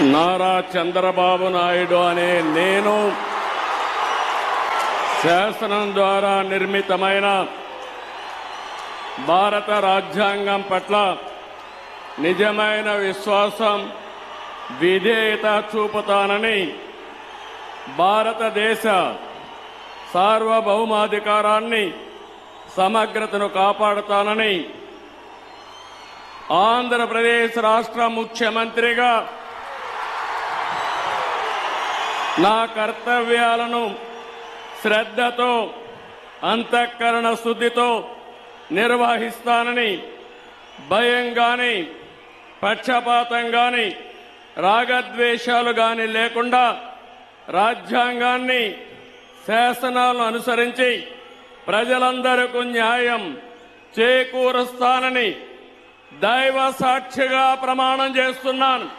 నారా చంద్రబాబు నాయుడు అనే నేను శాసనం ద్వారా నిర్మితమైన భారత రాజ్యాంగం పట్ల నిజమైన విశ్వాసం, విధేయత చూపుతానని, భారతదేశ సార్వభౌమాధికారాన్ని, సమగ్రతను కాపాడుతానని ఆంధ్రప్రదేశ్ రాష్ట్ర ముఖ్యమంత్రిగా నా కర్తవ్యాలను శ్రద్ధతో, అంతఃకరణ శుద్ధితో నిర్వహిస్తానని, భయం గాని, పక్షపాతం గాని, రాగద్వేషాలు గాని లేకుండా రాజ్యాంగాన్ని, శాసనాలను అనుసరించి ప్రజలందరికీ న్యాయం చేకూరుస్తానని దైవ సాక్షిగా ప్రమాణం చేస్తున్నాను.